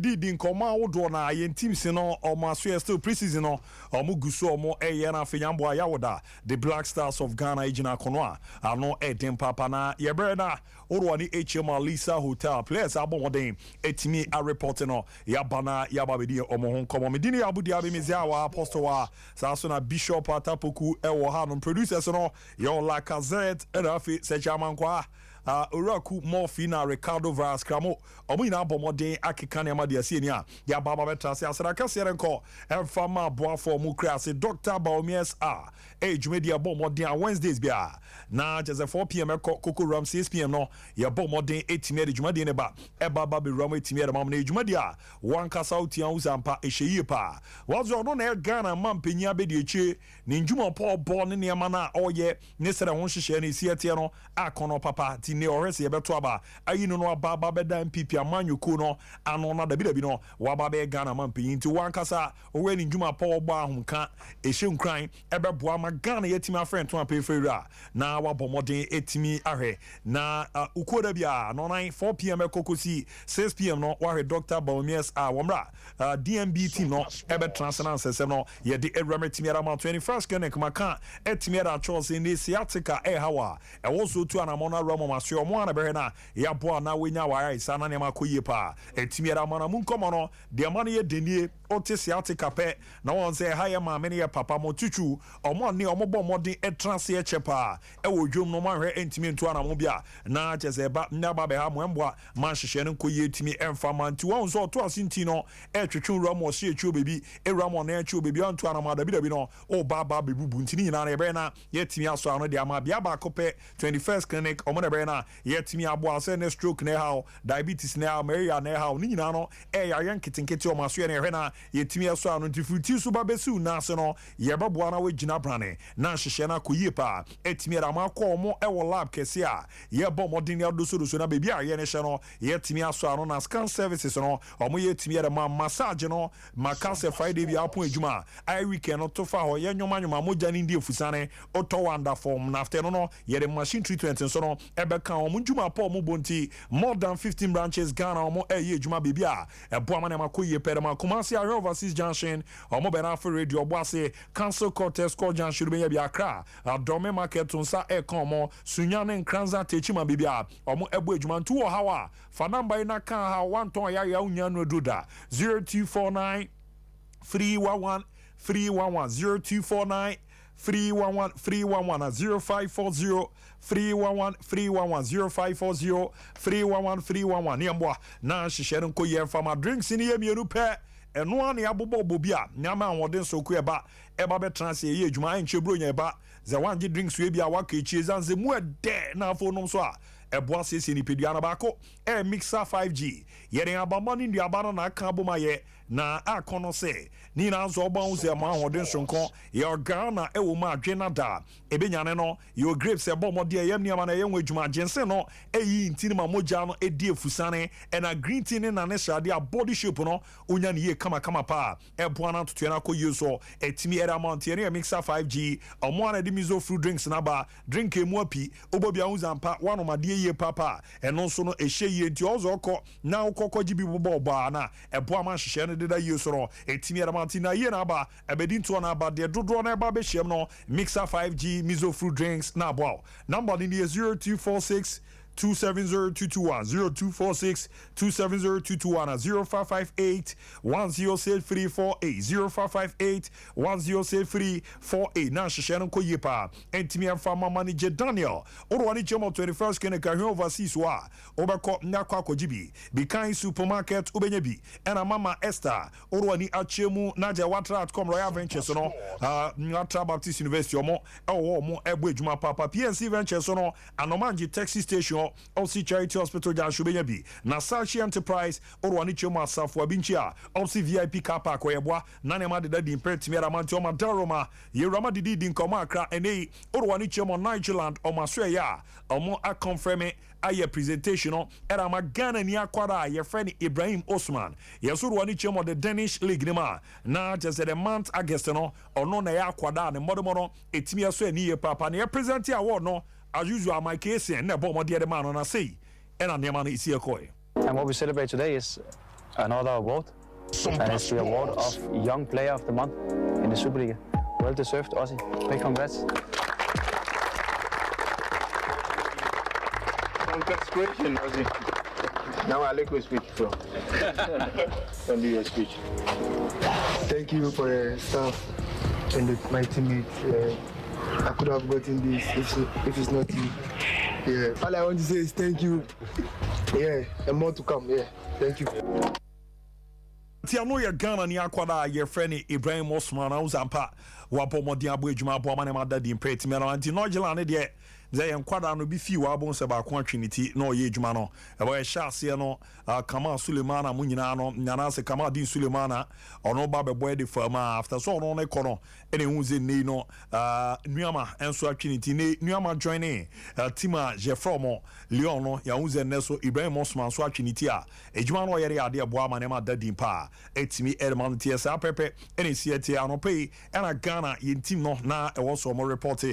did in Koma Odona, yen teams no or Masua still preseason no or Muguso mo Eyana Fiambo Ayawoda, the Black Stars of Ghana Ejina Konwa, ano Eden Papana, Yebrena, Orwani HMR Lisa Hotel, players Abomodin, Etimi a reporter no, Yabana Yababidi Omohon Komo Medini Abu Dhabi Mizawa Apostowa, Sasuna Bishop Atapuku Ewohan, producers no, Yon Lacazette, Erafi Sejamankwa. Uraku Morfina Ricardo Vaz Cramo Omina Bomode Akikane Madia Senior Ya Baba Betrasi Asraka Serenko Fama Boa for Mukrasi Dr. Baumies Age Media Bomode Wednesdays Bia Na just a 4 p.m. Coco Ram 6 p.m. no Ya Bomode 8 Medi Jumadi Neba Eba Babi Ram 8 Medi Mamne Jumadia One Kasauti Uzampa Esheyepa Was on Ghana Mampinya Bediche Ninjuma Paul Born in Yamana Oye Nesera Wonshisheni Siatiano Akono Papa ne orese yebeto aba ayino no aba beda MPP amanyuku no ano na da bi no waba be Ghana mampi nti wankasa oweni ndwuma Paul Gba ahunka ehye nkran ebeboa ma Ghana yetimi afrent to apefera na wabomoden etimi ahwe na ukoda bia no 4 p.m. ekokosi 6 p.m. no wahwe Dr. Baumies womra DMB team no ebe transcendence se no ye de eremetimi ara ma 21st Connect maka etimi ara Charles in this Yatika hawa e woso tu anamona Roma so mo ana behena ya boa na wenya wa isa na nema koye pa etimi ara mana munkomo no de mana ye denie otisi atika pe na won say haya ma mene ye papa mo tutu omo ne omo bo modin etrase ye chepa e wo dwom no manhwe entimi ntu ana mo bia na chese ba na ba be ha mo emboa man hwehwe ne koye etimi emfa man ti won so to asinti no etwetwe ramo se echu bebi e ramo na echu bebi antu ana ma da bi no o ba bebubu ntini nyina na ye be na yetimi aso ano de ama bia ba kope 21st Clinic omo na be na yetimi abo ase ne stroke ne how diabetes ne how malaria ne how ni nyina no ya yanketinketi o maso ye ne hwe na yetimi aso anu ntifuti so ba besu na ase no ye babo na wagina brane na hwehwe na koyie pa etimi ara ma ko mo e wo lab kese a ye bo modin ya doso na bebi a ye ne hwe no yetimi aso anu na scan services no omo yetimi ara ma massage no makase Friday bi apon ejuma I weekend no to fa ho ye nyoma moja ni ndi efusane oto wonder form na after no ye the machine treatment so no ebeka omo njuma pa omo bonti more than 15 branches Ghana omo eye ejuma bebi a ebo amane makoye pere ma Kumasi Ayo overseas junction omo be na for radio boase cancel cortes call junction be bi akra adome market nsa e kan omo sunyane nkranza techima bebi a omo ebo ejuma ntu wo hawa fa number ina kan ha 1 ton ya unya no doda 0249 311 0249 311 0540 311 0540 311 niambwa na shishero nko ye fama drinks ni ye mienu pe eno an ya bobo bobia nyama anwode soku eba be trans ye adwuma enchebro nya eba ze wanje drinks we bia waka echi zanze mu ede na afo nom so a eboa sese ni pedua na bako mixer 5G yere abamani ndi abano na aka boma ye na akono se ni na nso oba unze ma hoden sonko ye Ghana ewo ma adwena da ebenyane no your grapes ebo de yam ni ama na ye nwadwuma jense no eyi ntini ma moja no edi efusane na green tea na ne shade a body shape no onya ne ye kama pa eboa na tutu na koyi so etimi era mount ye mixer 5G omo na de mizo fruit drinks na ba drink emu api obobia unzampa wano ma de ye papa eno so no ehye ye nti ozo ko na ukoko gibi bobo ba na eboa ma hwehwe no de da ye so no etimi era mount na ye na ba ebedi nto na ba de dodo na eba be hwem no mixer 5G mizo fruit drinks na boa number ni 0246 270-221 0246-270-221 0558-106348 0558-106348 na hwehwe ko yepa entimi amfa manager Daniel orwani chemo 21st Clinic ahwe overseas wa obekọ nyakọ akojibi bikan supermarket ubenye bi ena mama Esther orwani achemu naje watrat.com Royal Ventures no Ngatra Baptist University omo omo egbo ejuma papa PNC Ventures no anomanji taxi station Opsi Charity Hospital Janshubenya bi na Sachi Enterprise orwani chemo asafo abinchia Opsi VIP car park oyebwa na nema de dadi impretimi aramanti o madaroma ye rama didi din koma akra ene orwani chemo Nigeria omaso ya omo a confirm aye presentation no era magana ni akwara ye friend Ibrahim Osman yeso orwani chemo the Danish League nima na just the month August no ono na ya akwada ne modomo etimi aso ani ye papa na present award no as usual my case and na bomb the man on say and on the man is here. And what we celebrate today is another award, and it's the award of Young Player of the Month in the Superliga. Well deserved, Ozzy. Big congrats. Congratulations, Ozzy. Now I like to speak from. Don't do your speech. Thank you for the staff and my teammates. I could have gotten this if it's not you. Yeah. All I want to say is thank you. Yeah, and more to come. Yeah, thank you. Tiano ya Ghana ni akwada ye friend Ibrahim Osman Uzampa wapo modi abo edwuma abo amane mada di impeti me na anti no gela ne de ze enkwada no bi fi wa abo se ba ko atwiniti na oye edwuma no e bo ye hyase no Kamal Sulemana mu nyina no nyana se Kamal Din Sulemana ono ba be boy de fama after so ono ne kono ene hu ze nei no nuama enso atwiniti ne nuama joining team a je from Leon no ya hu ze ne so Ibrahim Osman so atwiniti a edwuma no yere ade abo amane mada di mpa etimi Edman TSA pepe ene siete anope ena Ghana yin team no na e wo so mo report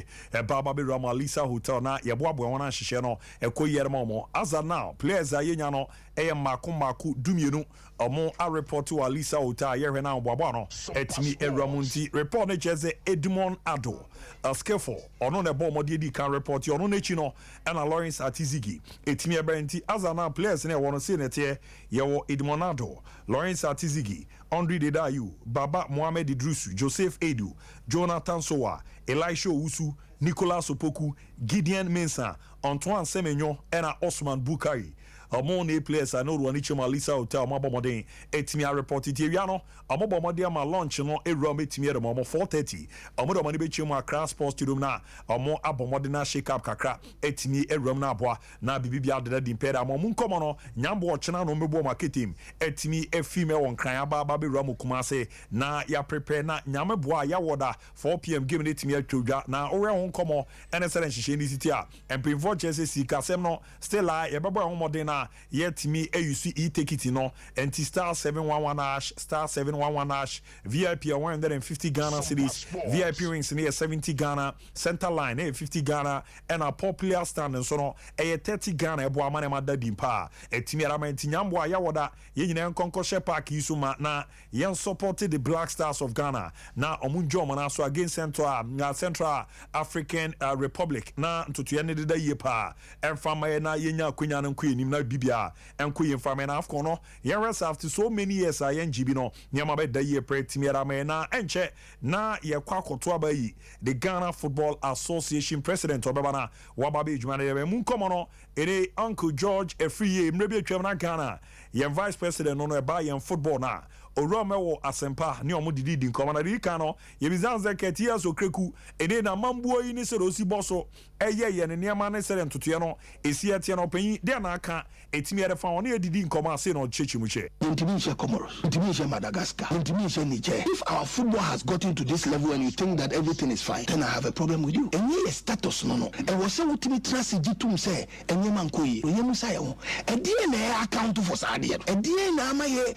baba be Rama Lisa Hotel na ye boabo wona hihye no ekoyere mo as now players ayenya no eye maku dumienu omo a report to Lisa Hotel ye hwe na boabo no etimi Eramunti report na cheze Edmond Ado skillful ono na ball modi di kan report ono na chi no ena Lawrence Atizigi etimi ebrenti as now players na wono se nete ye wo Edmond Ado Lawrence Atizigi Andre Dedayu Baba Mohamed Idrusu Joseph Edu Jonathan Sowa Elisha Owusu Nicolas Opoku Gideon Mensah Antoine Semenyo ena Osman Bukari among the players I know Ruanichi Malisa Hotel Mabomodin etimi a report itiano amobomodi ma launch no eruam etimi e mo 4:30 amodo mani be chimo Accra Sports Stadium na amo abomodi na shake up kakra etimi eruam na aboa na bibibia de di impera mo nkomo no nyambo ochena no mebo marketing etimi efime won kran aba be ruam kumase na ya prepare na nyameboa ya woda 4 p.m. game etimi atwodwa na ore ho nkomo ene sere nhihye ni city a empinfo chese sikasem no still a ye bebo ho modern na yet me AUC take it no anti star 711 hash star 711 hash VIP 150 Ghana cities VIP rings near 70 Ghana center line 50 Ghana and a popular stand and so no 30 Ghana ebo amane mada dimpa etimi aramanti nyambo ya woda ye nyina nkonkoshe park isuma na yen supported the Black Stars of Ghana na omunjo mana so against Central African Republic na ntutu ye ne deda ye pa emfama na yenya akonya no nkwe nim na bibia enko ye mfama na afko no ye rest after so many years a yen gibi no nyama be da ye pre timiara me na enche na ye kwakoto abayi the Ghana Football Association president obeba na wababe edwuma na ye mu nkomo no ere Uncle George Efriye mrebi atwam na Ghana ye vice president no eba ye football na Oromewo Asempa ni omo didi nkomo na dika no ye bizanze ketia so kreku ene na mambuo yi ni se rosi boso ye ne niama ne sere ntotoye no esi atie no panyi de na aka etimi ere fa woni edidi nkomo ase no chechimuche Intimisha Comoros, Intimisha Madagascar, Intimisha Niger. If our football has gotten to this level and you think that everything is fine, then I have a problem with you. And ye status no. And was so ultimate transitum say, and ye man koyi, ye musaya. And DNA account for Sadia. And DNA ma ye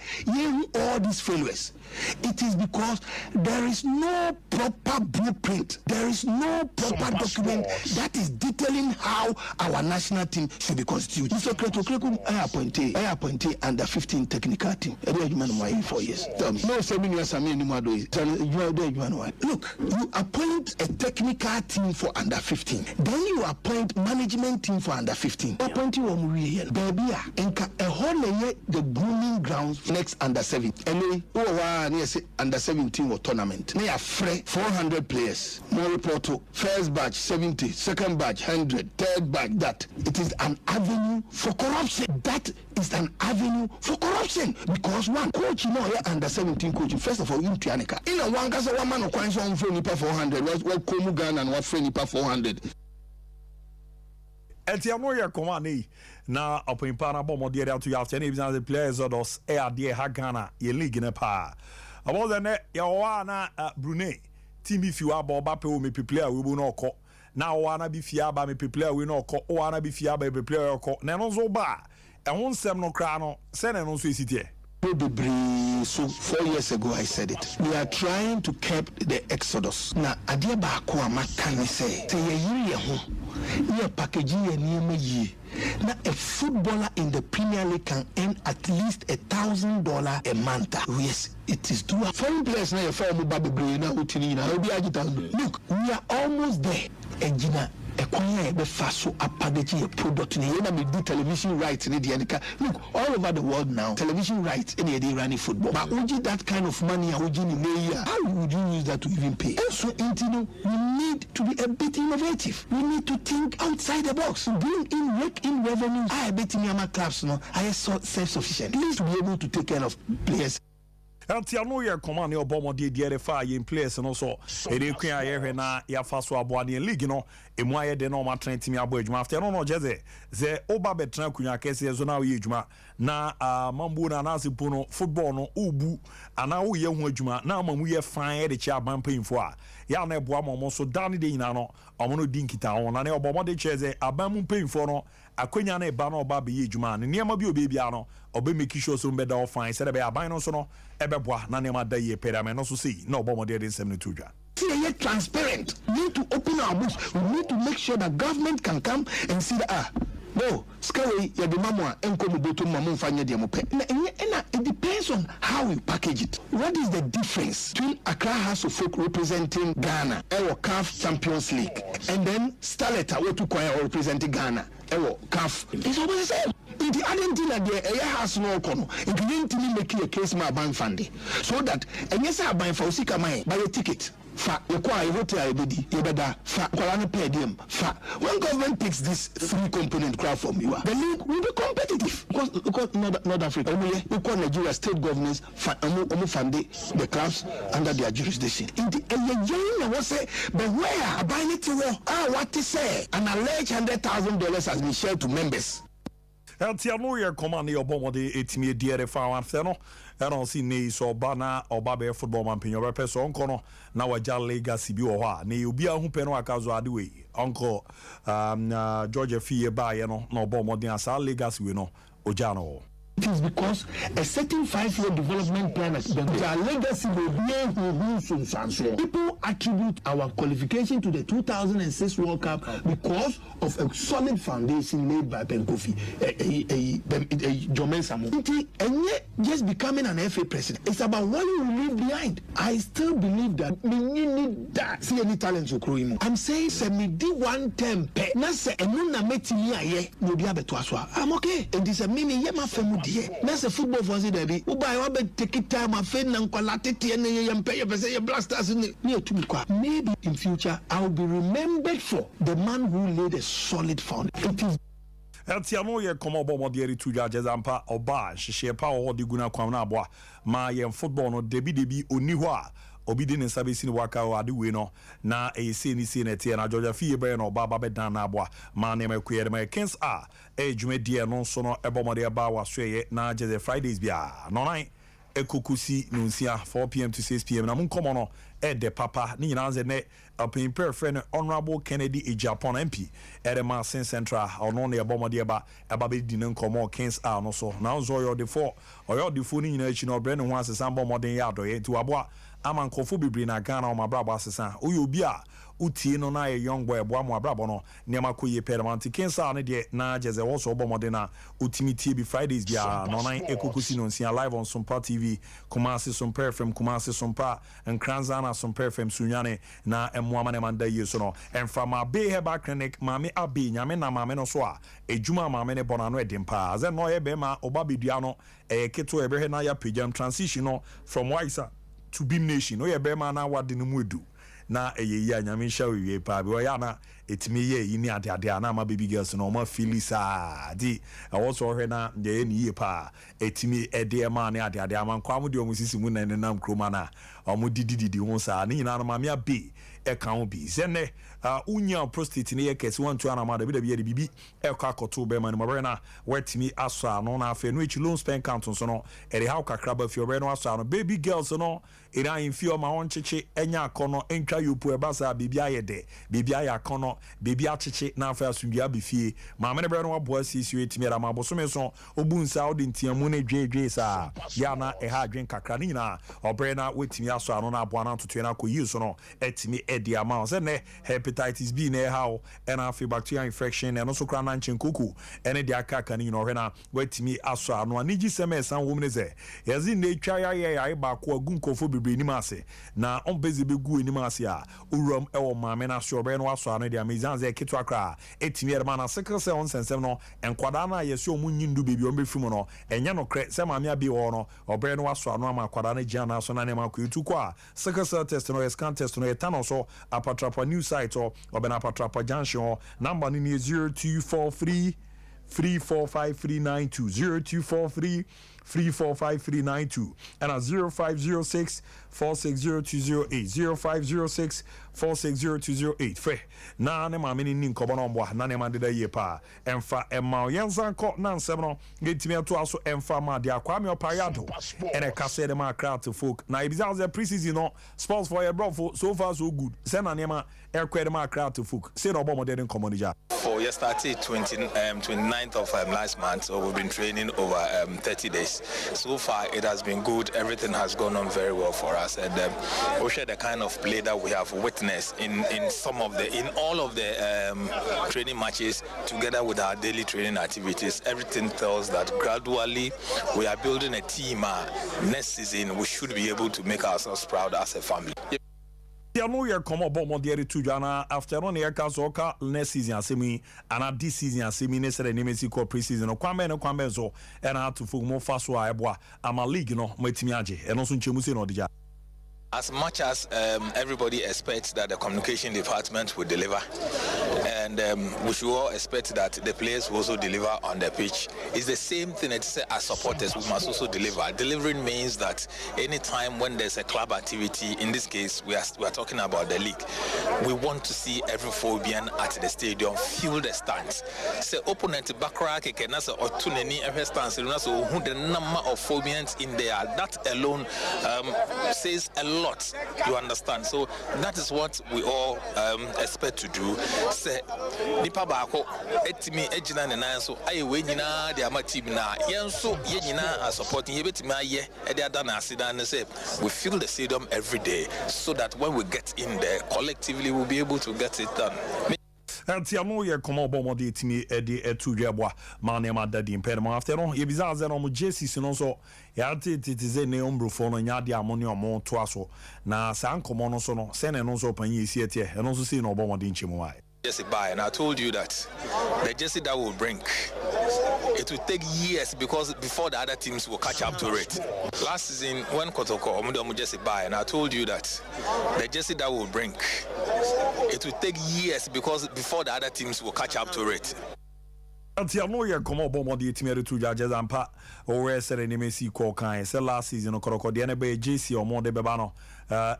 all these failures. It is because there is no proper blueprint. There is no proper document that is detailing how our national team should be constituted. Mr. Kreto, I appointee under 15 technical team. Every 4 years. Tell me. No, 7 years. Look, you appoint a technical team for under 15. Then you appoint management team for under 15. Appoint you baby, a whole year the grooming grounds next under 17. And under 17 or tournament. They are free 400 players. More report to first batch 70, second batch 100, third batch that. It is an avenue for corruption. That is an avenue for corruption because one coach, you know, here under 17 coach. First of all, in Tianica. In a one case, one man who coins on free 400. What Komugan and what free 400. Etiamo ya komani na opimpana bomo die out to after any business the players odos de Hagana ye league ne pa about the net ya wana Brunei team if you are bape o me player we bu no ko na wana bi fia ba me player we no ko wana bi fia ba be player ko na no zo ba e won sem no kra no se na no so esitie. So 4 years ago I said it. We are trying to curb the exodus. Now, adia ba ko amaka ne say ye yiri ye ho. Yeah, packaging a near year. Now, a footballer in the Premier League can earn at least $1,000 a month. Yes, it is true. Foreign players now, look, we are almost there. Engineer. Acquire a faso a packaging a product in the television rights in the look all over the world now. Television rights in the running football. But would you that kind of money? How would you use that to even pay? Also, we need to be a bit innovative. We need to think outside the box. Rake in revenue. I bet me my clubs no. I am self-sufficient. At least to be able to take care of players. Tiano ye command your bomb de the fire in place and also a require na ya faso aboani league no emwaye de no ma trent mi abo adwuma after no jeze ze oba betra kunya kese zo na wo adwuma na mambu na nasipo no football no ubu ana wo ye hu adwuma na mamu ye fan de chia ban painfo a ya na eboa momo so dani de nyina no omo dinkita on na ne obomo de cheze abamu painfo no akwanya na eba no oba be ye adwuma ne niam bi obebia no obe make sure so mbeda o fan se de be aban no so no ebeboa na niam da ye pedame no so sei na obomo de 72 dwa. See, transparent. We need to open our books. We need to make sure that government can come and see that no, scary ya the mama enko muboto mamu fanya dia mope. It depends on how we package it. What is the difference between Accra House of Folk representing Ghana, Ewo CAF Champions League, and then Starlet Awotu Kwaya representing Ghana, Ewo CAF? It's always the same. In the Argentina, the house no kono. It didn't make a case my bank funding, so that and yes, I buy for Usika Mai buy a ticket. Fa require hotel ebedi yebeda fa kwalani per diem fa when government picks this three component crowd from you the league will be competitive because North Africa we call Nigeria state governments fund the clubs under their jurisdiction in the was say but where buying it what to say an alleged $100,000 has been shared to members. Tiano ye command your bomb de etimi diere fa wan fe no e don si nei so ba na oba be football man pinyo be so onko no na waja legacy bi wo ho a na obi ahu pe no akazo ade we onko George Fie ba ye no na bomb de asa legacy we no oja no. It is because a certain 5-year development plan has been their legacy will be people attribute our qualification to the 2006 World Cup because of a solid foundation laid by Ben Kofi, Jomen Samu. And yet, just becoming an FA president, it's about what you leave behind. I still believe that we need that. See any talent you grow him. I'm saying, say me di one term pe. Na se enuna meti ni aye no dia beto aswa. I'm okay. And this a mini ye ma femu die. That's a football for say debi. Uba wa be take time afen na nkwala tete ne ye mpe ye pese ye blasters ni etumi kwa. Maybe in future I will be remembered for the man who laid a solid foundation. It is Tiano ye komo bomo dieri tuja jezampa oba shishie pa o di guna kwa na aboa ma ye football no debi oni ho a obi di ne sabe sini waka o ade we no na e se ni se na tie na Georgia Fie be no baba be dan na aboa ma ne makuye ma Kings a dwuma die no so no ebomo de ba wa so ye na Jeze Fridays bia no nine ekokusi no nsia 4 p.m. to 6 p.m. na mun komo no de papa ni nyina ze ne apimper friend Honorable Kennedy Japan MP Edema Sin Central ono ne ebomo de ba be di ne nkomo Kings a no so na zo yo de 4 oyo de 4 ni nyina echi no bre ne ho asesa mbọ modern ya do ye tu aboa ama nkofo bibiri na Ghana o mabrabo asesa oyo obi a utie no na young boy ebo amu abrabo no niam akoye permanent Kensa ne de na Jeze wo so obomo de na utimitie bi Fridays bia no nan ekokusi no nsia live on Sompa TV Kumasi Sompa FM Kumasi Sompa Nkranza na Sompa FM Sunyane na emu amane manda yeso no emfa ma be heba clinic mame abi nyame na mame no so a ejuma mame ne bona no edimpa ze no ye be ma oba bedua no keto ebe he na ya pagam transition no from Waisa to Beam Nation no ye be ma na wade no mu edu na eyeyi nyame hya wiwe pa bi oya na etimi ye yi ni ade na ma baby girls no ma filisa di also hwe na ye ni ye pa etimi ede ma na ade ama kwa mu de omusisi mu na nam kroma na omu dididi ho sa ni nyina no ma me abi e kan bi zene unya prostate ne ye kesi want to ana ma da bi ye bibi e kwa akoto be ma no ma na wetimi aso ano na afa no echi loan spend count so no e de how kakra ba fi obe no aso ano baby girls no ira in fi o ma won cheche enya akono entwa yopu e ba sa bibia ye de bibia ya akono baby achiche na afa asundua befie maame ne bre no aboa sisi etimi ra ma bosome so obunsa odintiamu ne dwedwe sa ya na eha adwen kakra ni nyina obre na wetimi aso ano na aboa na ntoto na koyi so no etimi edi ama se ne hepatitis B na how and afi bacterial infection and also kra na nchekuku ene de aka ni nyina ohwe na wetimi aso ano anigi seme san wo mneze yazi ne twa ya ba ko agunkofo bebre ni mase na ombezi begu ni mase a urom ewo maame na so obre no aso ano de amazan ze keto akra etimi erma na sickle cell onsensem no enkwada na yeso omunyindu bebi ombefimu no enya no kre se maame abi wo no obre no aso ano ama kwada na gia na so na ne ma ko yutu kwa sickle cell test no scan test no etano so apatrapa new site or obena apatrapa junction number ni 0243 345 0243 345 and a 0506 460208 0506 460208 fe na ne ma meni nin kobo no mbo na ne ma de da ye pa emfa emma yensan ko na nsem no getimi ato aso emfa ma de akwa me opayado ene kase de ma craft folk na ibiza the preseason no sports for your bro so far so good say na ne ma ekwe de ma craft folk say no bomo de den commodija for yesterday 29th of last month, so we've been training over 30 days. So far it has been good, everything has gone on very well for us, and we share the kind of play that we have witnessed in all of the training matches together with our daily training activities. Everything tells that gradually we are building a team. Next season we should be able to make ourselves proud as a family. Ya no ye come about more there to Jana after on the Kazoka next season asemi and this season asemi necessary nemesi ko preseason no kwame so and I to full more fast wa eboa ama league no metimi age e no so nchemu se no dija. As much as everybody expects that the communication department will deliver, and we should all expect that the players will also deliver on the pitch, it's the same thing as supporters, we must also deliver. Delivering means that anytime when there's a club activity, in this case we are talking about the league, we want to see every Phobian at the stadium feel the stands. Say opponent Bakra Kekenasa or Tuneni every stance, so who the number of Phobians in there, that alone says a lot. You understand? So that is what we all expect to do. Say nipa bako etimi ejina ne nan so aye we nyina de ama team na yen so ye nyina supporting ye betimi aye e de ada na asida ne say we feel the stadium every day so that when we get in there collectively we'll be able to get it done. Antiamo ye komo bomo de timi edi etu dweboa ma ne ma dadi impediment after no ye biza ze no mo Jesus no so ya titize ne ombrofo no nya de amone omo to aso na san komo no so no se ne no so panyi esi etie e no so se no bomo de nchemu ai Jersey buy, and I told you that the jersey that will bring, it will take years because before the other teams will catch up to it. Last season, when Kotoko Omudomu Jersey buy, and I told you that the jersey that will bring, it will take years because before the other teams will catch up to it. Antiamo ye komo bomo de timere tu jaje zampa o we sere ne mesi ko kan se last season koroko de na be JC o mo de beba no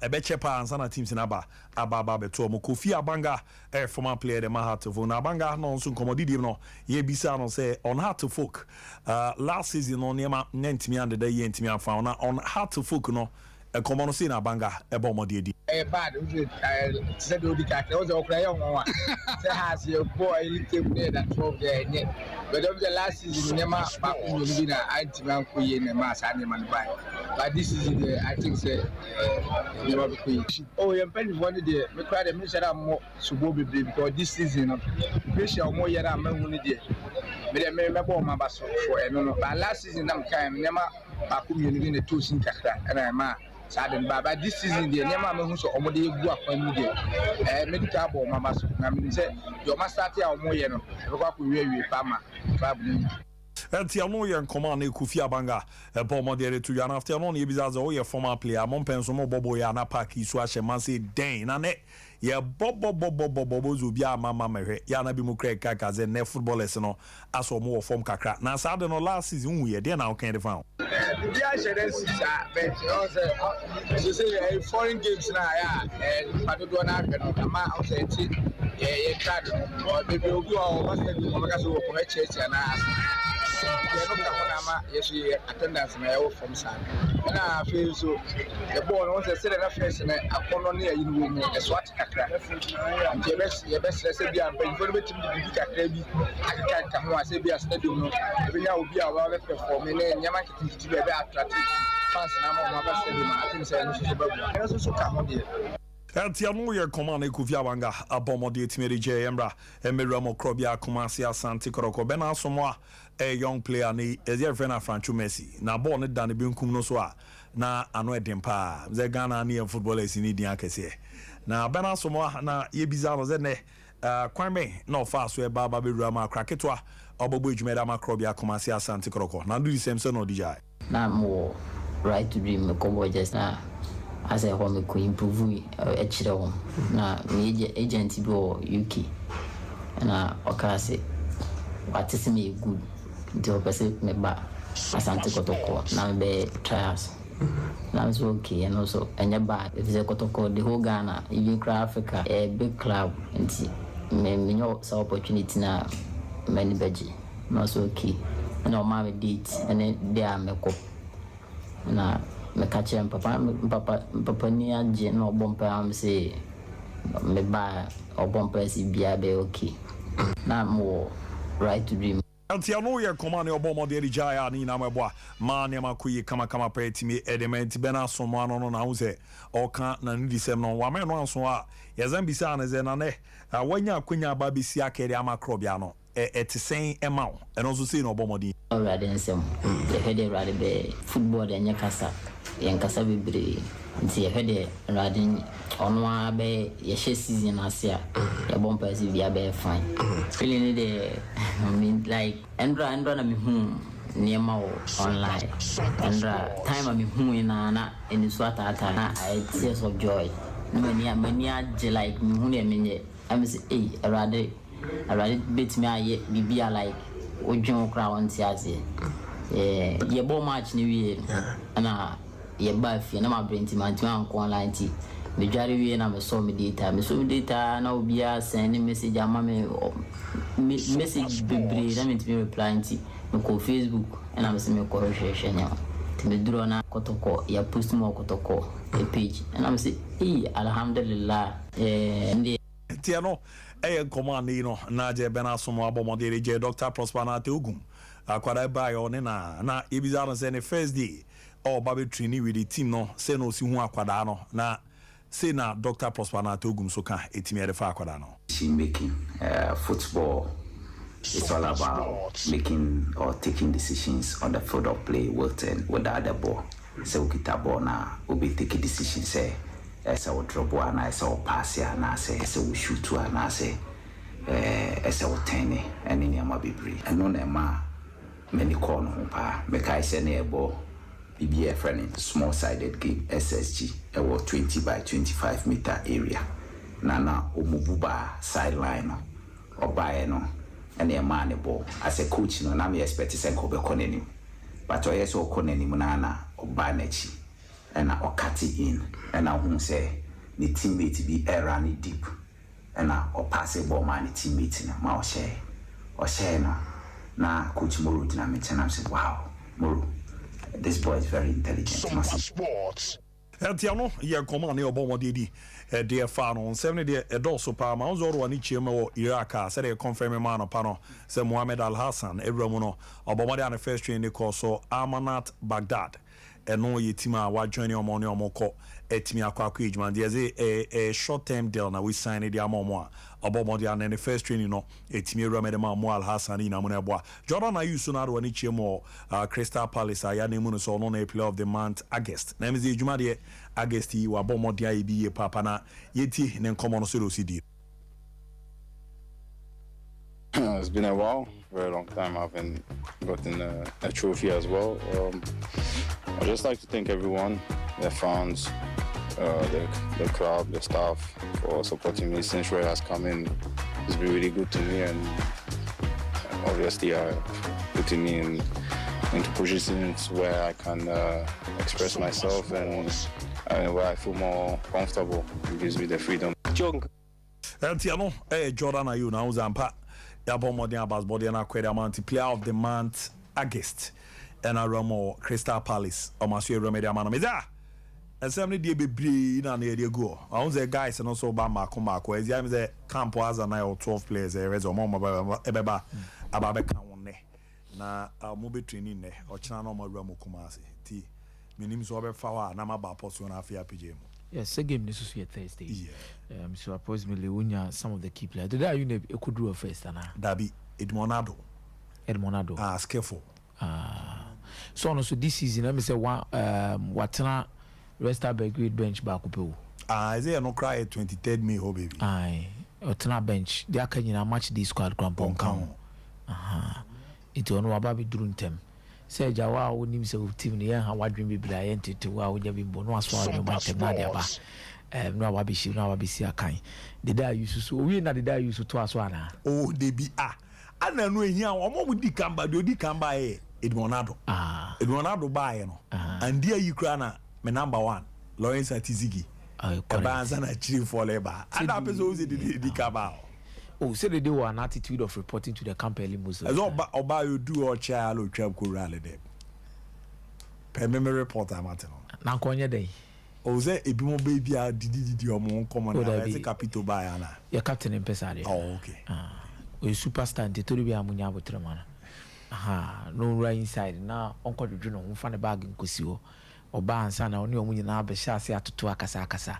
ebe chepa ansa na teams na aba beto mo Kofi Abanga former player de Mahatofo na Abanga no nso komodidi no ye bisa no say on Heart to Folk last season no nema ntimi ande da ye ntimi afa na on Heart to Folk no e komo no say na Abanga e bo mo de di bad said the cat was okay on has your boy little that 12 there but of the last season nema back you na anti-man kuye na mass animal buy but this is the I think say oh you penny one day me cry the minister am subo bebre because this season pressure mo yera man woni there me ball my baso for no but last season am time nema back you na two sin kakra na ma Sadden Baba this season the Nema Mahuso Omode Guapan medical ball mama I mean say your master or moyeno we Pama traveling. Antiamo ye command Kofi Abanga e bomo de to yan after no ye bizaza o ye former player mon penso mo bobo ya na park isu ahye man say den na ne ye bobo zo bia mama mehwe ya na bi mu kra kaka ze ne footballers no aso mo form kakra na sad no last season we dey na kind of fan bia shede sisa but also say foreign games na ya padodo na ahwe no ma o say ti ye card or maybe obi o master do o maka so o ko church na Yes, attendance may all from San. And I feel so. The boy wants to sit in a face and a corner near you, a swat crack. And your best recipe and paying for the meeting to be a baby. I can't come once, be a stadium. Every now will be our well for me, and Yamaki to be a bad attractive. Fast number of my stadium. I think so. I also come on here. Tiano ye command Kuvia Wanga, a bomodi timid J. Embra, and Miramo Crobia, Kumasia, Santi Coroko, Bena Somoa, a young player, ni as your friend Franchu Messi. Now born it Danny Bunkum no soa, na anwe dempa, the Ghana near footballers in Indian Cassie. Now Bena Somoa, na ye bizarre zene, Kwame, no fast where Baba Rama Kraketwa, or Bobuj Medama Crobia, Kumasia, Santi Coroko. Now do the same son or DJ. Now more right to dream a combo just now. As I want to improve actually na me agent go UK na okase what is me good the person me ba asante kotoko na be trials na so okay and also anya bad if they kotoko the whole Ghana even Africa a big club and me no opportunity na many beji na so okay and o ma date and then they are me ko na me catch him papa ni anje no bompa am say me ba o bompa si bia be okay na mo right to dream Tiano ye command your bomb de Jaya ni na meboa ma ne makuyi kama petimi element bena somo no na wo se oka na ndi sem no wa me no anso a ye zambisa na ze na ne wanya akwanya ba bisi akere amakrobia no etisen emaw eno so say no bomodi already nsem ye hede already be football de nya kasa yen kasa bebre nti ye hede already ono abe ye she season asia ye bompa si bia be fine feeling the I mean like andra na me niema online andra time I me na eni so atata na tears of joy many like me menye am say already bit me aye bibia like ojon kra won ti ase ye bo match ni wie na ye ba fi na ma brenti man ti an online ti me jare wie na me so me data na obia send message ama me message bebre na me ti reply ti me ko Facebook na me se me ko share nya ti me duro na kotoko ya post mo kotoko the page na me say alhamdulillah ndi Tiano command no na je bena somo abomode je Dr. Prosper na Teugum akwada buy on na ebizaro say the first day or baby training with the team no say no si hu akwada no na say na Dr. Prosper na Teugum so ka etimi e fa akwada no making football it's all about making or taking decisions on the field of play with the other ball so kita ball na obi take decisions say esa wo drop na esa wo pass ya na esa wo shoot na esa wo ten ene ni ama bebre eno na ma many call no pa me kai se na ebo BBF friend small sided game SSG e wo 20 by 25 meter area na omububa sideline no obae no ene ma ne ball as a coach no na me expect say ko be konanim but o yes o konanim na oba na chi and I cut it in, and I won't say the teammate be running deep, and I pass a ball man, the teammate in a mouse share or share no. Now, Coach Muru did not mention. I said, wow, Muru, this boy is very intelligent. Sports. Tiano, ye command your bomb didi, dear Fano, on 70 a dorsal palm, I was all one each or Iraq, said a confirming man of Pano, said Mohammed Al Hassan, Ebromono, or Bomadian first train the course, so Amanat Baghdad. No ye tima wa join your money or moko etimi akwa ejman there's a short term deal na we sign the amomo abomodi and the first training no etimi ramede ma mo Al Hassan na mo eboa Jordan ayu so na do ani chiemo Crystal Palace aya na mu no so no na player of the month August na mezi ejuma de August yi wa bomodi ayi bi ye papa na yeti ne nkomo no so do CD. It's been a while, very long time. I haven't gotten a trophy as well. I'd just like to thank everyone, the fans, the crowd, the staff for supporting me since Ray has come in. It's been really good to me, and obviously putting me into positions where I can express myself and where I feel more comfortable. It gives me the freedom. Tiano, Jordan ayu na uzampa. Yabo modern basketball na kwere amount player of the month August and I run Crystal Palace or Monsieur Remedia Manamida. And some day be bree na near go. I was a guys and also Bama Komako. As I'm the camp was a 9 or 12 players. There is a mama ebeba ababeka one. Na mobile training ne or channel my Ramo Kumasi. T. Minim so be fawa na maba post on afia PJ. Yes, the game this is Thursday. Yeah. So approximately when some of the key players. Today you could do a first and Dabi Edmonado. Skillful. So also this season let me say one Watana Westerberg grade bench back up. Is there no cry 23rd May baby? Aye. Watana bench. They are can match this squad crampon count. It on Wababi during them. Say Jawa won him so team near how what dream be blind to wow you be bonus for no matter nadia ba. No Wabi shi no Wabi si akan. The day used to we na the day used to as one. Oh they be ana no ehia omo mu di kamba de odi kamba e Edmonado buy no and there you cry na me number 1 Lawrence Atizigi banza na chiri for labor and that person who di kamba oh say they were an attitude of reporting to the camp early most as oba you do or child or trap ko rally there per memory report am at no na konye dey o say ebi mo baby a didi omo common na say capital buy ana your captain in pesade oh okay a superstar in Tori be amunya botremana no right inside na onko dodwo no mfa ne bag nkosiwo oba ansa na oni omunyi na abehya ase atoto akasa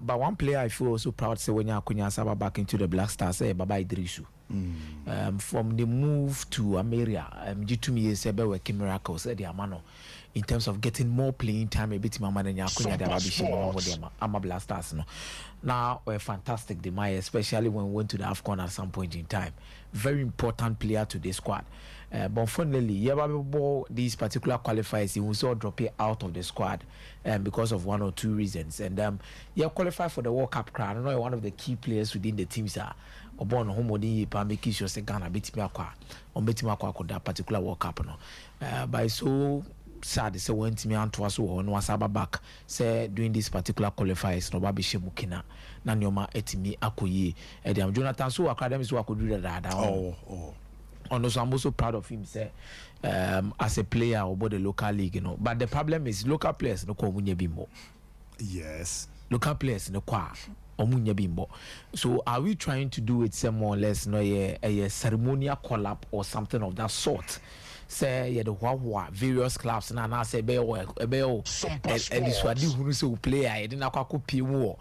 but one player I feel also proud say when Akunya Saba back into the Black Stars Baba Idrisu from the move to Ameria G2 say be working miracles the amano in terms of getting more playing time a bit mama nya Akunya the Ababishi ama Black Stars no now we're fantastic the Maya especially when we went to the AFCON at some point in time very important player to the squad but unfortunately these particular qualifiers he was all drop it out of the squad because of one or two reasons and qualified for the World Cup crown. I know one of the key players within the teams are born home making sure say Ghana beat me that particular World Cup no by so sad say when me and twas on wasaba back say doing this particular qualifiers no baby shemukina na nyoma etimi akoyi Ediam Jonathan so academy so akodu that and also I'm also proud of him say as a player about the local league you know but the problem is local players no ko munye bimbo yes local players no kwa omunye bimbo so are we trying to do it some more or less no a ceremonial collab or something of that sort say the various clubs na say be and this what who say player e na kwako pie mu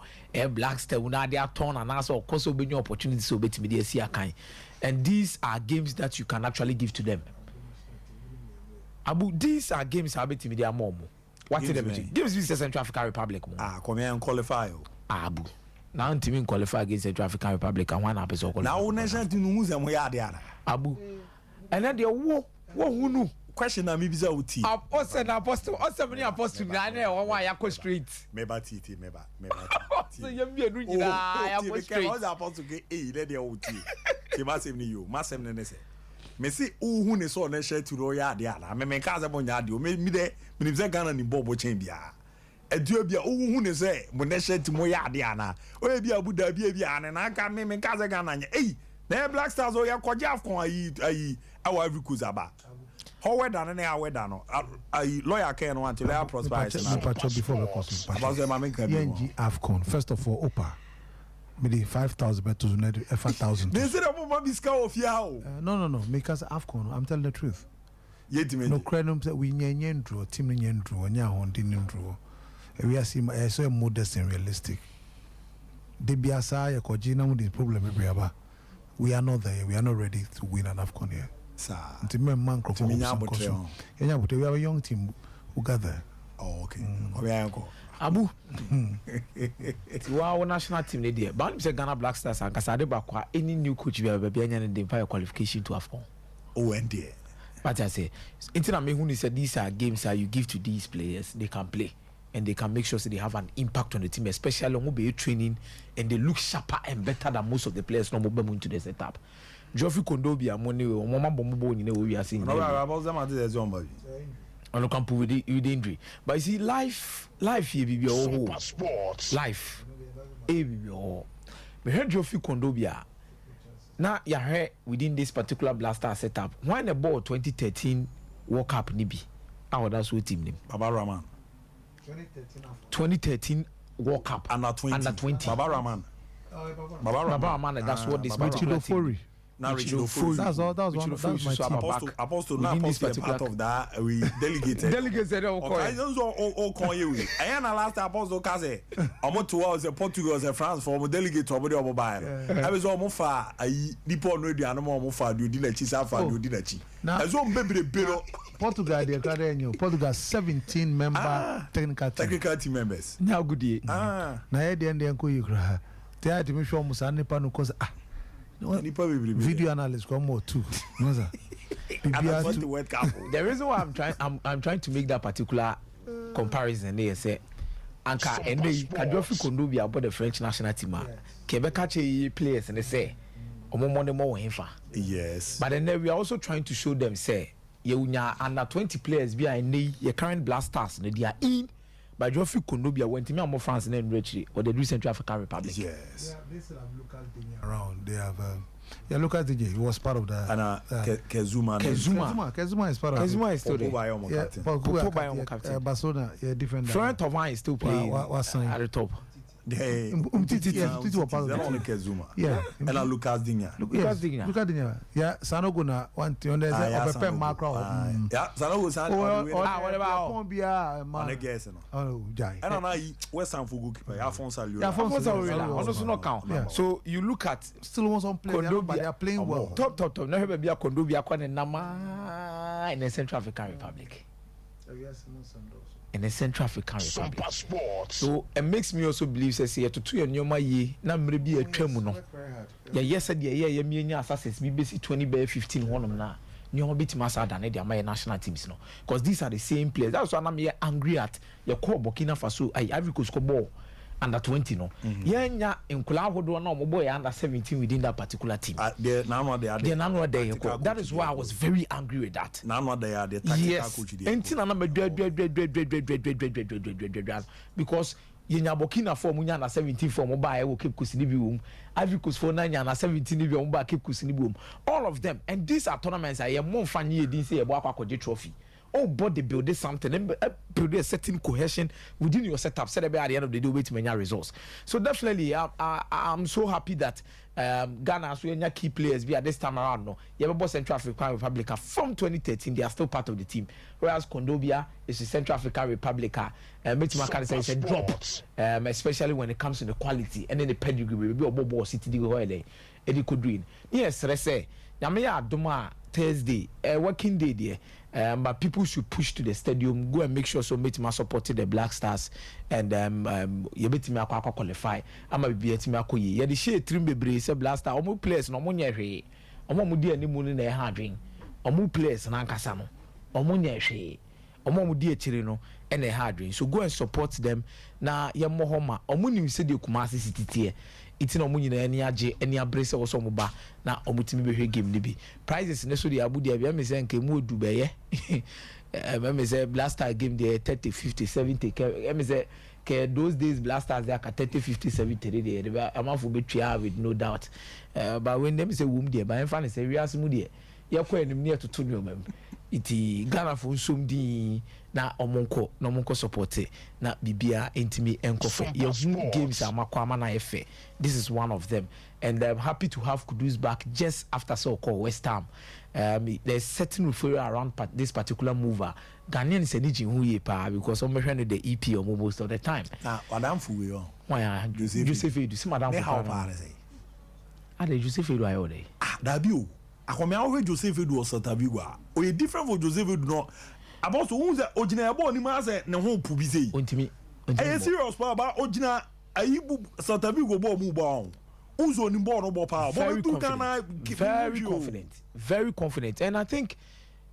Black Star una dey turn and also cause obenya opportunity so betimi dey see akan and these are games that you can actually give to them Abu these are games how betimi dey am what is them games with the Central African Republic come here and qualify Abu now team qualify against Central African Republic and one episode now national team no use am ya dey Abu and then they wo who know question na me biza uti apostle many apostle na na one ya go straight meba titi so you be enu nyina ya go straight because apostle get let dey uti ti masem ni yo masem ne se me see who ne so na share to royal dey ala me ka ze bonya dey o me de me ze Ghana ni bobo chen bia edu bia who ne se mo na share to mo ya dey ana o bia Abu Dhabi bia ana na ka me ka ze Ghana nya na Black Stars o ya kwaje afcon ayi awa every kuzaba how weather na weather no lawyer can want to lawyer prosper before we continue about them make NG AFCON first of all opa maybe 5,000 better to 5,000 they say about biska of ya no because AFCON I'm telling the truth yetime no credit say we nyendro team nyendro nya hondi ndro we are see so modest and realistic de biasa ya koji na the problem be aba we are not there we are not ready to win an AFCON here sir until man we have a young team who gather okay Abu our national team there but say Ghana Black Stars and Kasade Bakwa any new coach we have be any the qualification to AFCON and there but I say until me who said these are games that you give to these players they can play and they can make sure so they have an impact on the team especially on mobile training and they look sharper and better than most of the players no mobile into the setup Geoffrey Kondobia money o mama bombo nyine we are seeing no about them at the zone baby on camp with the injury but you see life here be life e be me heard Geoffrey Kondobia Now you heard within this particular Blaster setup. When the ball 2013 World Cup nibi, how that's what team name? Baba Rahman. 2013 World Cup under 20. Baba Rahman. Baba Rahman. That's what this particular team. Now Richard Ofori. That's my team. Apostle now part of that we delegated. Delegated I don't know all call you. I am last Apostle Kaze. I'm to was a Portugal a France for a delegate to a mobile. I was almost far. I depot no the animal more far do dinner cheese after do dinner cheese. Now as one baby the bill. Portugal the Academy. Portugal 17 member technical team members. Now good day. Na the end the uncle you cry. They had to make sure Musa Nepa no cause video analyst come more too. No sir. The reason why I'm trying to make that particular comparison there say Anka and they Kadjofi Kondobia about the French national team. Quebec players and they say yes. But then we are also trying to show them say you under 20 players behind your current Blasters they are in. But Geoffrey Kondobia went to me more France and then Richie or the Central African Republic. Yes. Yeah, they still have local DJ around. They have local DJ. He was part of that. And Kezuma is part of it. Kezuma is still there. Captain. Barcelona, different. Florent Thauvin is still playing at the top. Umtiti was part of that. Kezuma. Yeah. And Lucas Digne. Lucas Digne. Yeah, Sanogo na one thing. There's a Pepe Macro. Yeah, Sanogo. Whatever. Man, I guess. Oh, Jai. And I know West Ham for goalkeeper. Alphonse Aliola. Also not count. So you look at still want some players, but they are playing well. Top. Now have be a Kondobia kwa nama in the Central African Republic. In the Central African Republic. So it makes me also believe say to 2 year nyoma ye na mre bi atwam no. Yeah, yes said yeah me nya assassins me base 20 by 15 one na. Nyoma bitima asa da na my national teams no. Because these are the same players. That's why I'm angry at your call Burkina Faso Ivory Coast ko ball under 20 no. Yenya nkula hodo na omo boy under 17 within that particular team. They now they are that is why I was very angry with that. Now they are the tactical coach there. Entina na because yenya Burkina for munya na 17 for mobile will keep kusini bi Ivory Coast for nanya na 17 bi mobile keep kusini bi all of them, and these are tournaments I am more funny din say ebo akwakoje trophy. Oh, but they build something and build a certain cohesion within your setup. Set about at the end of the day, wait to many results. So definitely, I'm so happy that Ghana as well key players be at this time around. No, you have Central African Republic from 2013. They are still part of the team. Whereas Kondobia is the Central African Republic. It's a drop, especially when it comes to the quality and then the pedigree. We be a bobo city the way Eddie Kudrin. Yes, let's say. Namaya Doma Thursday, working day there. But people should push to the stadium, go and make sure so meet support the Black Stars and you bet me qualify. I'm a be at me akoye. Yeah, the share trim be say Black Star. Omo players no money hwe. Omo mudi ani mu na e ha adwen. Omo players na nkasa no. Omo nya hwe. Omo mudi akire no e na e ha adwen. So go and support them. Na ye mo homa. Omo nim se de Kumasi City tie. It's no money any age any abrese or some ba na omutimi be game ni bi prizes ne so de abudi abia me say nke mu odu be ye me say Blaster game there 30 50 70 me say ke those days Blasters there 30 50 70 there amafo betwa with no doubt but when them say wom there by fan say we asmu there ye kwa enim ne to no mam iti Ghana for nsum di na omonko support na bibia intimi enkofe your games amakwama na efe. This is one of them, and I'm happy to have Kudus back just after so-called West Ham. There's certain referral around this particular mover. Ghanaian is anything who ye pa because I'm measuring the EP most of the time. Madame Fuyo. Why Joseph Edu see Madame Fuyo. Ade Joseph Edu ayo dey. Dabi o. Akome awo Joseph Edu o Santavigo. O ye different for Joseph Edu no. About so who say original abo ni ma say ne ho pu bi say. Ontimi. Are serious pa ba original ayibu Santavigo bo mu ba. Uzo ni bo no bo pa. Very confident. And I think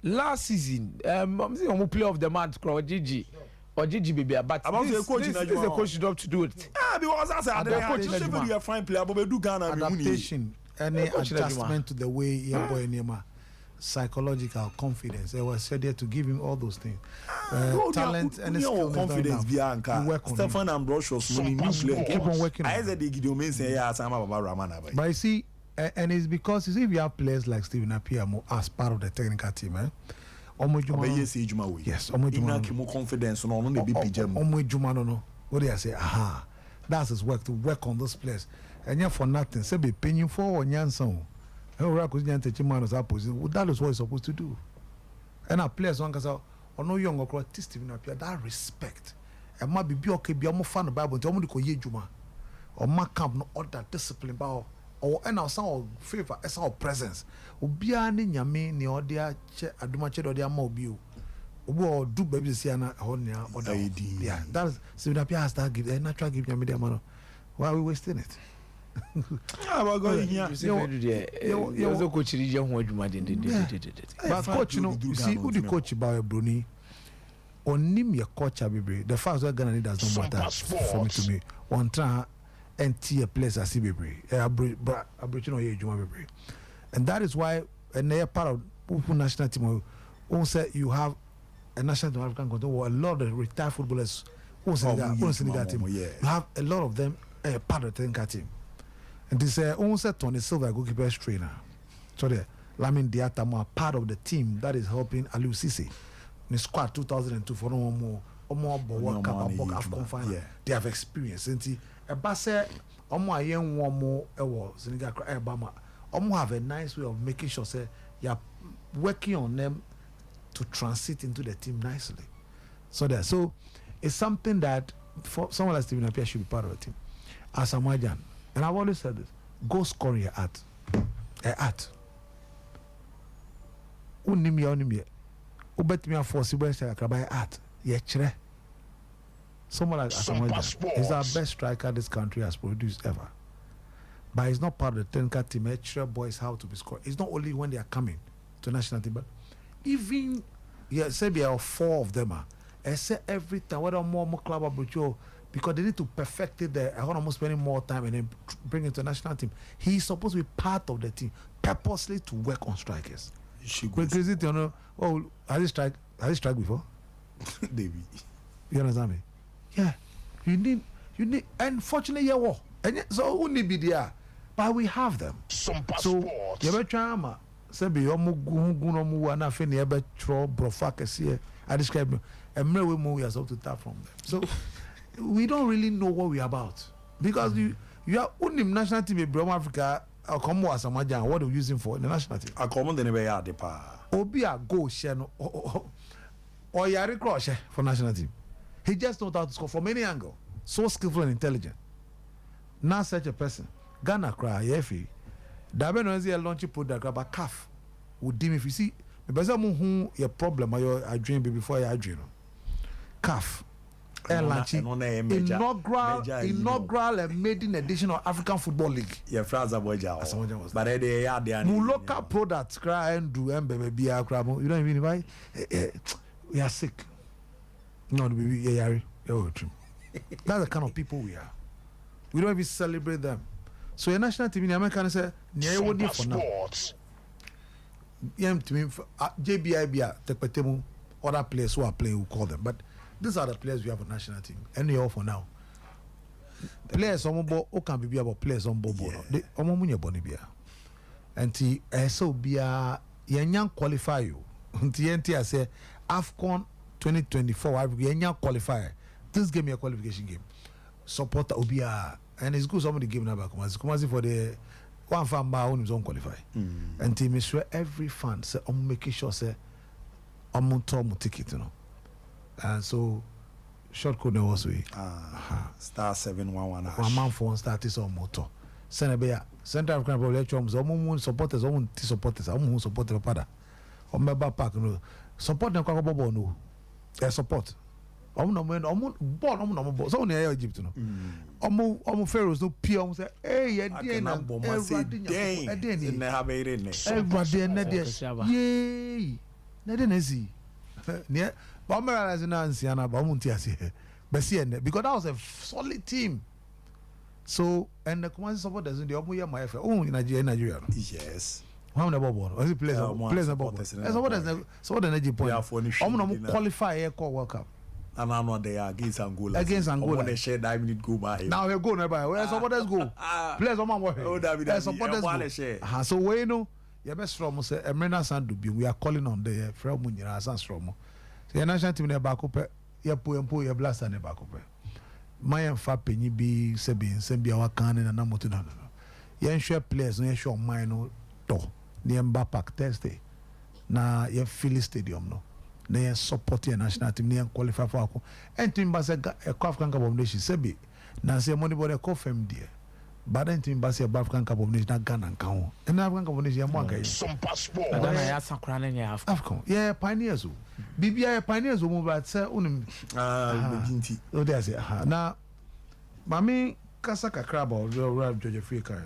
last season I'm saying I'm player of the month Gigi baby, but this is a coach job to do it. Because I said the coach is a fine player, but we do Ghana adaptation, any adjustment to the way your boy Nema psychological confidence. I was said there to give him all those things. Talent and skill. Confidence Bianca. Stefan Ambrosius money new player. Keep on working. I said the Gideon say yeah, Sama Baba Ramana. But you see, and it's because you see if you have players like Stephen Appiah as part of the technical team, yes, more confidence no be no. What do I say? Aha, that's his work to work on those players, and yeah, for nothing. Say be paying for or nyanson. That is what he's supposed to do. And our players don't cause or no young or Stephen Appiah that respect. And might be okay, be more fan of Bible. Tell me to ye juma or my camp no other discipline bow or and our sound favor as our presence. Ubiani nyame ni odia che aduma che odia mobiu. Ubo do baby siana honia or yeah. That's Stephen Appiah has that give a natural give nyame the man. Why are we wasting it? But coach, you know, you see who the coach about Bruni on name your coach the first we're gonna need does not matter for me to me. One time and a place I see baby. And that is why and they are part of national team who say you have a national team African continent or a lot of retired footballers who say that team. You have a lot of them part of the technical team. And this also Tony Silva goalkeeper's trainer. So the Lamin Diatamo are part of the team that is helping Aliou Cisse. In squad 2002 for no more World Cup and Afcon final. They have experience. And a basse omo young one more Senegal Bama. Omo have a nice way of making sure say you're working on them to transit into the team nicely. So it's something that for someone like Stephen Appiah should be part of the team. As a Majan. And I've always said this: go score your art. Unimia. Ubet me a force by art. Yechre. Someone like Asamoah is our best striker this country has produced ever. But he's not part of the technical team. Yechre boys how to be scored. It's not only when they are coming to national team, but even say there are 4 of them. I say every time whether more club about you. Because they need to perfect it there. I want to spending more time and then bring it to the national team. He's supposed to be part of the team, purposely to work on strikers. Crazy, you know. Oh, has he strike before? David, you understand me? Yeah, you need. And fortunately, yeah, and so who need be there? But we have them. Sompa so Sports. You better try, say be gu na fe ne ebe tro brofa kese. I describe and we move us up to tap from them. So. We don't really know what we're about because you are only national team in Brahma Africa. I'll come as a Majan. What are you using for the national team? I come on the never the pa. Obia go share or Yari Cross for national team. He just knows how to score from any angle. So skillful and intelligent. Not such a person. Ghana cry yefi. Dabe no ezi launch put that grab a calf. Would dim if you see. Because who your problem or your dream before your dream. Calf. Inaugural and maiden edition of African Football League. Yeah, France Asamoah was. But they are there. Local products, cry and do baby. You don't even buy. We are sick. No, baby, that's the kind of people we are. We don't even celebrate them. So a national team in America say, Sompa Sports. JBIB, Tekpetemu, other players who are playing, who call them, but. These are the players we have on national team. And they all for now. Players on board, who can be about players on board. They omomunye bonibia. And so be a young qualify you. I say AFCON 2024. I be young qualifier. This game a qualification game. Support Obia and it's good somebody giving up Kumasi for the one fan by own his own qualify. And team is sure every fan say I'm making sure say I'm on ticket, you know. And so, short code was we. Star 711. 1 month for start is on motor. Senegal, Central African Republic, some supporters, some supporters, some support the pada. On member park, no support the Kwakabo no. Support. No ball, so near Egypt, no. Omo Pharaohs no P. Say, hey, I didn't. Because that was a solid team. So, and the Kumasi supporters in the Omuya Mayefe, in Nigeria. Yes. How many ball? Was it players? Players about. So what is the energy point? I'm not qualify Air World Cup. And I know they are against Angola. Against Angola. When they share 9-minute go by. Now we go nearby. Where supporters go? Players on my way. Oh, David. Supporters go. So we know. You best from say Emrena Sandubi. We are calling on the from Munyana Sanstromo. So your national team ne back up. Your poem, your blaster ne back up. My and fa penny be sebi our can and namotu no. You share players. No, you share mine no. To the Mba Park Thursday. Na you Philly Stadium no. They support your national team, they qualify for and team base a African Cup of Nations. Sebi, now say money body confirm dear. But then team base a African Cup of Nations, not Ghana and Kao. And African Cup of Nations, Sompa Sport. And then I have some crown in your African. Yeah, pioneers. BBI pioneers will move at say, oh, there's it. Now, Mami Kasaka Crab or Georgia Free Car.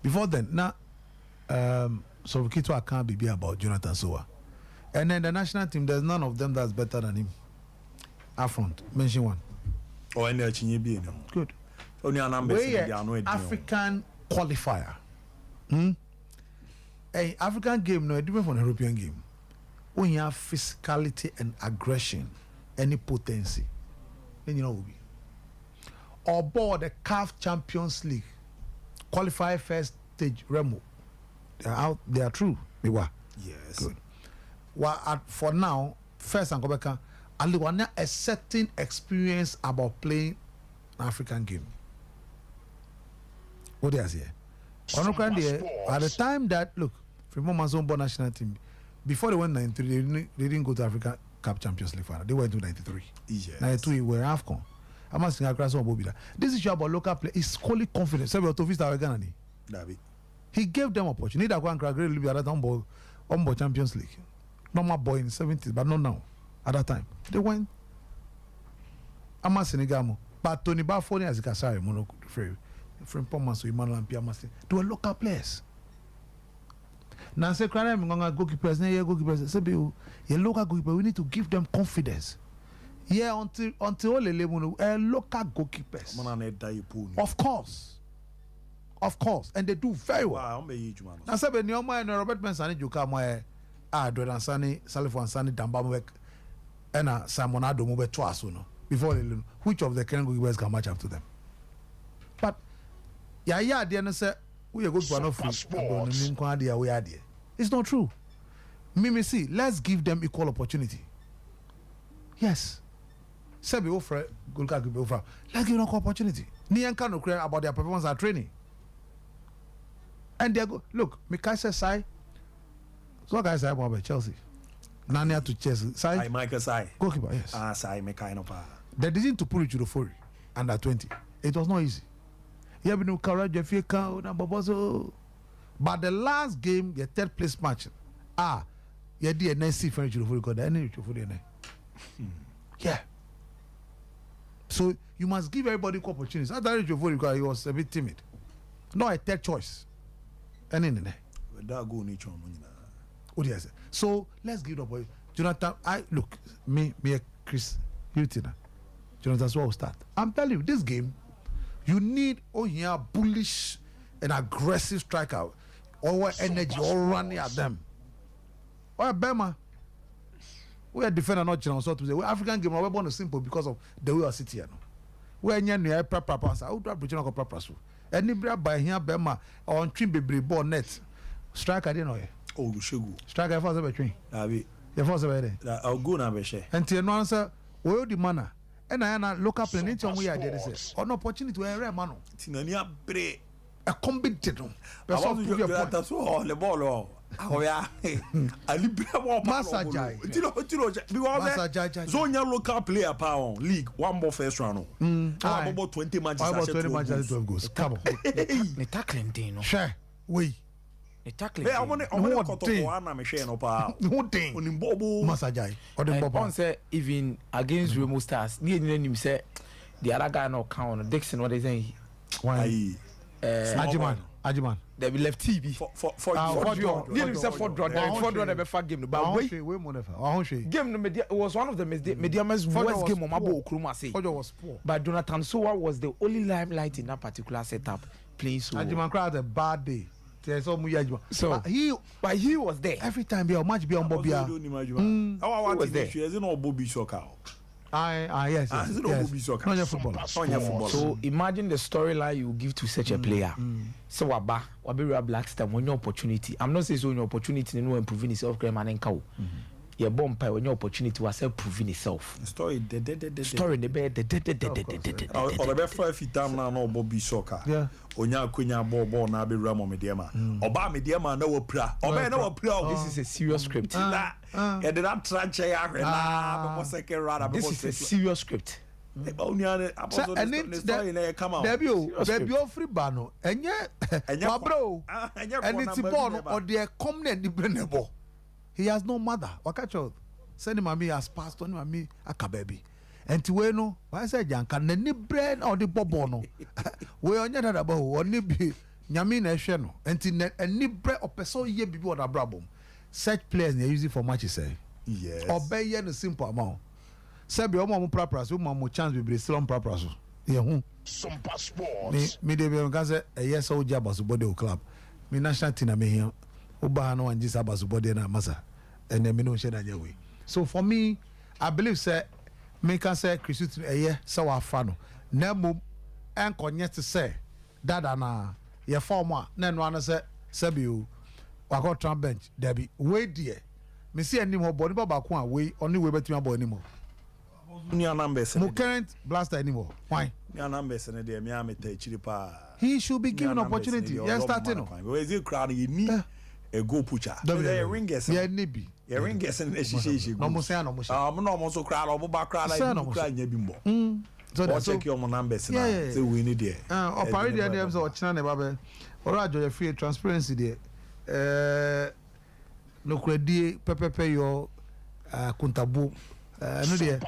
Before then, now, so we keep to account BB about Jonathan Soa. And then the national team, there's none of them that's better than him. Affront, mention one. Oh, and they're Chinyibi. Good. Only an African qualifier. A African game, no, different from European game. When you have physicality and aggression, any potency, then you know will be. Or board the CAF Champions League, qualify first stage Remo. They are out, they are true. They were. Yes. Good. Well, for now, first and Kobeka, Ali want a certain experience about playing an African game. What do you say? At the time that look, from Mazombo national team, before they went 93, they didn't go to African Cup Champions League final. They went to 93. Yes. 92 were AFCON. I'm asking across on Bobida. This issue about local play is fully confident. Several to visit our Ghana. He gave them opportunity. That one crack really at that on Champions League. Normal boy in the 70s, but not now. At that time, they went. I'm asking Senegamo, but Tony Bafoni as a Kasari, Mono, from Pomas, Emmanuel Piamasi, they were local players. Now, say, I'm going to goalkeepers, say, your local goalkeeper, we need to give them confidence. Yeah, until all the local goalkeepers. Of course, and they do very well. Now, say, when you're my Robert Mensani, you come my Sani, Salifan Sani, Dambam, and Samonado move twice, before they learn which of the Kenyan goalkeepers can match up to them. But, yeah, they say, we are good for enough. It's not true. Mimi, see, let's give them equal opportunity. Yes. Say, be offer, let's give them opportunity. Niyan can't care about their performance and training. And they go, look, Mikaisa Sai, so guys, I about Chelsea. Nania to Chelsea. Sai, Michael Sai. Goalkeeper, yes. Sai, Mekaino. They didn't to put it to the 40 under 20. It was not easy. You have no courage, you feel count, but the last game, the third place match, you did a NC for the yeah. So you must give everybody equal opportunities. Not that he was a bit timid. Not a third choice. And in there. What do you say? So let's give it up. Jonathan, look, me, Chris, Hiltina. Jonathan's will start. I'm telling you, this game, you need bullish and aggressive striker, or energy, or running at them. Or Bema. We are defender not general so to say. We African game, we're born simple because of the way we sit here. We are near proper pass. I would have been a proper so. Any by here, Bema, or on trim be ball net. Striker, didn't know. Oh, Sugar. Striker for the train. Your first away. I'll go now, Beshe. And to no answer, well, the manner. And I look up and it's on we are there. An opportunity to a rare man. Tinania Bre. A competent. That's all the ball. Oh yeah, I live Massage. Zonia local player power league one more first round. About 20 matches. About 20 matches 12 goals. Come on. The tackling thing. Share. We. The tackling. I want to one machine or power. What thing? Massage. Or the Bob say even against Remo Stars. Near him say the other guy no count. Dixon what they say. Why? Ajiman. They will left TV for draw. Nearly said for draw. For draw never far game. But wait, game was one of the Media's worst game on Mabo Kruma say. Was poor. But Jonathan Soa was the only limelight in that particular setup. Playing so. Ajiman cried a bad day. So but he was there every time. Be a match be on Bobia. How was there? Is it not Bobby Soccer? Yes. Is it not Bobby Soccer? Not football. So imagine the storyline you give to such a player. So Wabira Blackstar when your opportunity. I'm not saying so your opportunity no improving itself. Graham and Cow. Your bomb pie when your opportunity was proving itself. Story the bed or the best 5 feet down now no Bobby Soccer. Yeah. Onya kunya ball na be ramo mediama. Oba mediama no pra. Oba no pra. This is a serious script. Yeah, did that tranche ya na second round. This is a serious script. Baby, free bano. Bro. And it's born or the common. He has no mother. Wakacho send him me as pastor me akababy. And to weno, why say Janka ni bread or the bobono. We on yada about only be Yamina Sheno. And ni bread or person ye be what a brabum. Such players they use it for matches say. Yes. Obey ye a simple amount. Sabi omo prapraso, mo chance be still on prapraso. Yeah, Sompa Sports. Me de be say a yes old job as body club. Me national team me here. Oba no and just about body na masa. And then me no share that way. So for me, I believe say me can say Christian so afano. Nemo and connect to say that na ye former na no ana say sabi wako tram bench debi we die me see any more body baba ko we only we betimi abo anymore. Nia numbers Mo current blaster anymore. Why? Nia numbers na dey me ameta chiri pa. He should be given opportunity. Yes, starting no. We is crowd you need a go pusher. The ringers. Yeah, nibi. Yeah, ringers and she. No mo say no mo say. No mo so crowd or back crowd like you cry nya bimbo. So that's check your numbers now. Say we need there. Opari the names or china babe. Ora joy free transparency there. No credit pepe your kuntabu. No there.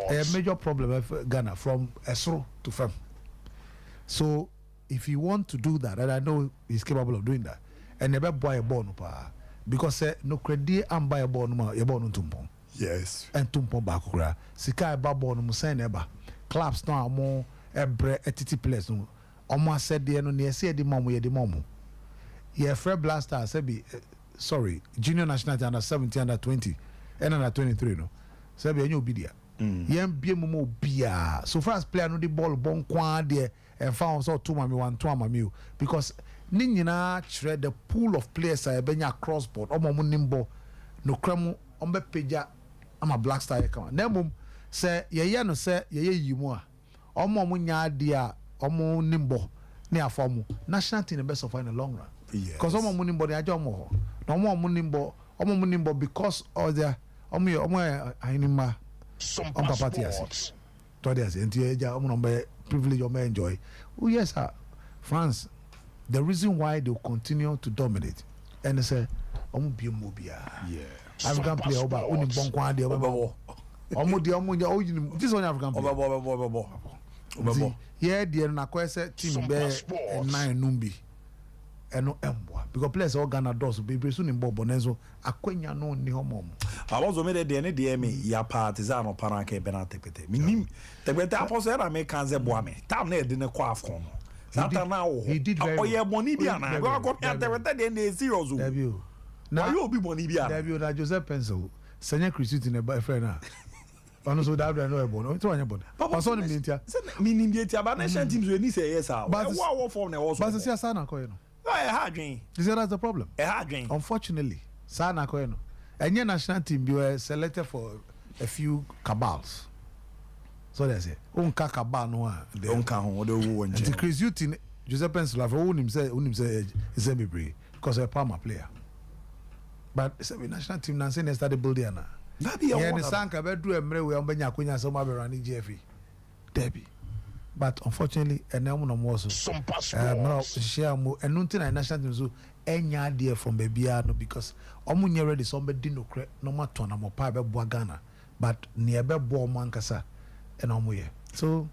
A major problem of Ghana from Esro to Fem. So if you want to do that, and I know he's capable of doing that, and never buy a ball because no credit and buy a ball no your ball no tumpon. Yes. And tumpon bakura. Sika ba ball no musa neba. Clubs no more ebre etiti players no. Omo said there no near say the mom ye the mom. Ye Fred Blaster say sorry, junior national under 17 under 20 and under 23 no. Say be any obidia. Yem bie mo bia. So far as player no the ball bon kwa there and found so two mami one two mami because ni nyina chire the pool of players are benya cross board omo mo nimbo no kremu ombe peja ama black star e kan na mum say ye no say ye yimu a omo mo nya ade a omo nimbo ne afomu national team the best of in the long run because omo mo nimbo dey ajo omo no omo mo nimbo because of their omo ainima Sompa Sports to dey say enti eja omo no be privilege omo enjoy. Oh yes sir. France, the reason why they will continue to dominate and they say African player oba oni bonkwa de oba this one African player yeah the na kwese team be 9 numbi eno emboa because players all Ghana does be so ni bobo nenzo akwenya no ni homo I was made the ne de me ya partisan opara ke benate pete minim tegbete aposo era me kanze boa me tam na de ne kwa afon he did very well. Oh yeah, money be ana. Go go at the serious. Debut. Now you be money be ana. Debut na Joseph Pencil. Senior Christian in a friend na. Ono so that no e bono. Ito anya bono. Papa so ni ntia. Meaning the ntia but nation teams we ni say yes ah. But what form na also. But say sana ko no. No, e hard dream. That's the problem. E hard dream. Unfortunately, sana ko no. Any national team be were selected for a few cabals. So they say, "Unka kabal no a." Unka ho de wo nje. The Chris Utin, Joseph Pencil, unim say is every because a Palmer player. But it's a national team now saying they started building na. Yeah, the Sanka be do emre we ombenya kwenya so ma be run GFA. Debbie. But unfortunately, and now no more so. Share mo and nothing na national team so enya there from baby no because omo nye ready somebody no cre no matter na mo pa be bo Ghana but near be bo man kasa and omo ye. So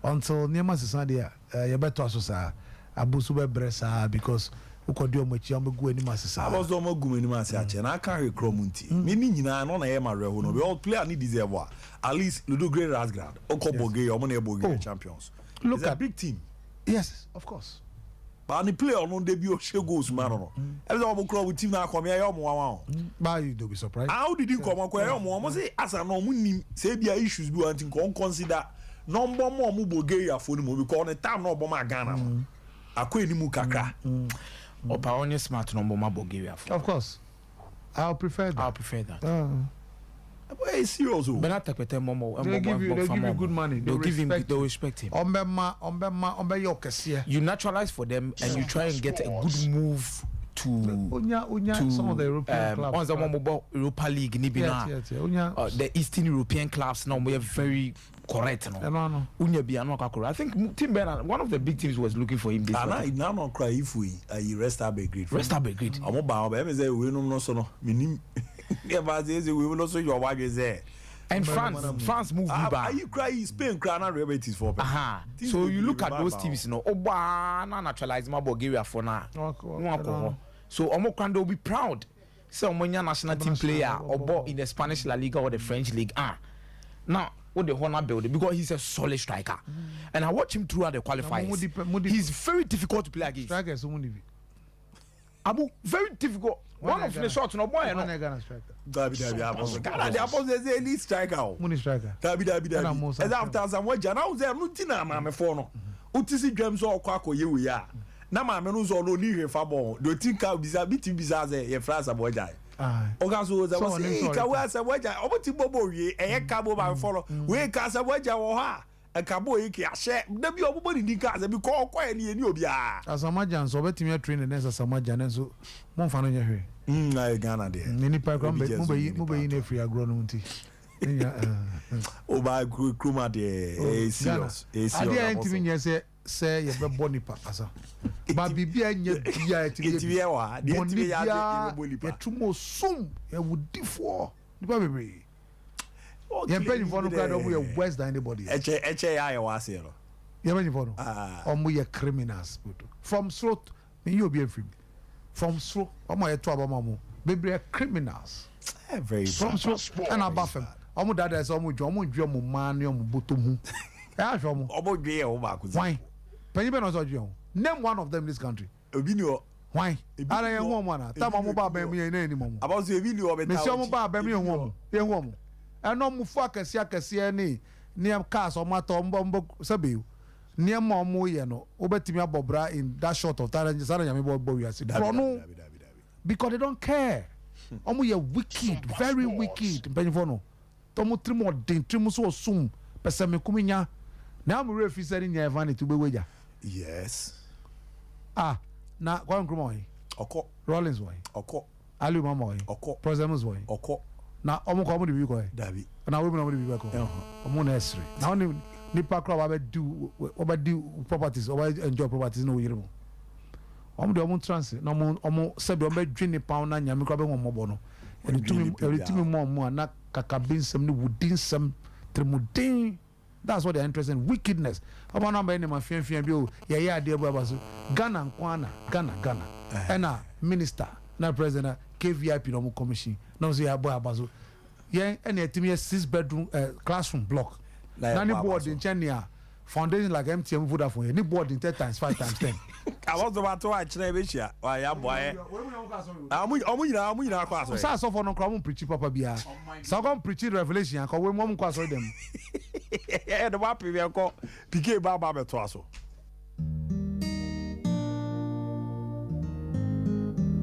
until Niema Sisande you better also say abusu be bresa because ukodi omochi amegu ani masisa. I was omo gu ani masisa na aka rekromunti. Me ni nyina no na ye ma reho no be all player need deserve at least Ludo Great Rasgrad okoboge omo na eboge champions. Look at a big team. Yes, of course. But the player on debut goals man no. Every time club team na come here omo But you don't be surprised. How did you come on omo say as an omo say there issues be wanting consider number more mu Bulgaria for no because the time no bomb Ghana. Akwa ni mu kakra. Opa onye smart number ma Bulgaria. Of course. I'll prefer that. Hey, serious. They'll give you good money. They'll respect him. You naturalize for them and you try and get a good move to some of the European clubs. Europa League, the Eastern European clubs now we are very correct. I think Team Bernard, one of the big teams was looking for him this year. Now not cry if we rest up a great. I'm about we no so no. Yeah, but we will also your wife is there. And France moved back. Are you crying Spain crying realities for? So you look at those teams, you know, naturalize my Bulgaria for now. So Omokran will be proud. So Omonia national team player or in the Spanish La Liga or the French League. Now what the honor building because he's a solid striker. And I watch him throughout the qualifiers. He's very difficult to play against. Strikers Abu, very difficult. One of the shots no boy no. Ghana the opposite is the elite striker. Money striker. Dabi. As after some way now there no tina ma me for no. Utisi dwam so okwa akoye we ya. Na ma me no so no ni refa bon. Do tinka bisa biti bisa ze ye France aboja. Oga so za was ka we asa boja. Oboti bobo wie eye ka bo ba follow. We ka asa boja wo ha. Ekabo yiki ahye da bi obobodi di ka asa bi ko okwa ni obi a. Asamaja so betimi train the next Asamaja nenso mon fa no nye hwe. I Ghana there. Nini pa kram be mube yin free agro no nti. Oba kruma there serious. Ade antimi nye say ye be boni pa asa. Ba bibia nye bia etimi wa. De etimi ya de boni pa. Ye tumo sum ye wudi for. Nipa bebre. Ye penny for no card omo ye worse than anybody. Eche ya wa say no. Ye penny for no. Omo ye criminals. From throat me you be free. From so omo ye to abama bebre criminals very from so and above them omo dada is omo dwe omo man ne omo botom hu e a hwe omo dwe e omo akuzi why penny be no so dwe name one of them in this country obi ni o why ara ye hu omo na ta omo ba ba mu ye na ni mo about so ebi ni o beta me so omo ba ba mu ye hu omo e no mu fu akase ni cars omo ato ombo sabe niema omo ye no obetimi abobra in that short of time sara nyame bo wi ase no because they don't care omo ye wicked very wicked benfo no to mo trimo den trimo so sum pese me kuminya na am refi sari nya vanity be weja yes na kwa nkromo yi oko Rollins boy oko Ali mama boy oko President boy oko na omo ko mo de bi ko dabi na we mo de bi ko omo na esre na oni nipa crowd oba do properties oba enjoy properties no yire mo omo de omo trans na omo se de omo dwe nipa na nyame ko be mo bo no everything mo na kakabin ni wudin sam tremudin. That's what they're interested in, wickedness. Oba na ba ni ma fian bi o ye ade bo abaso Ghana nkwana Ghana and minister na president KVIP no commission no say abo abaso ye and etimi 6-bedroom classroom block. Na ni board in Chenia foundation like MTM Vodafone ni board in 10 times 5 times 10. I was about to watch na be hia wa ya boy omu nyina kwa so sa so for no kra preach papa bia so come preach revelation ko we mo kwaso dem the wa pe ko PK baba beto aso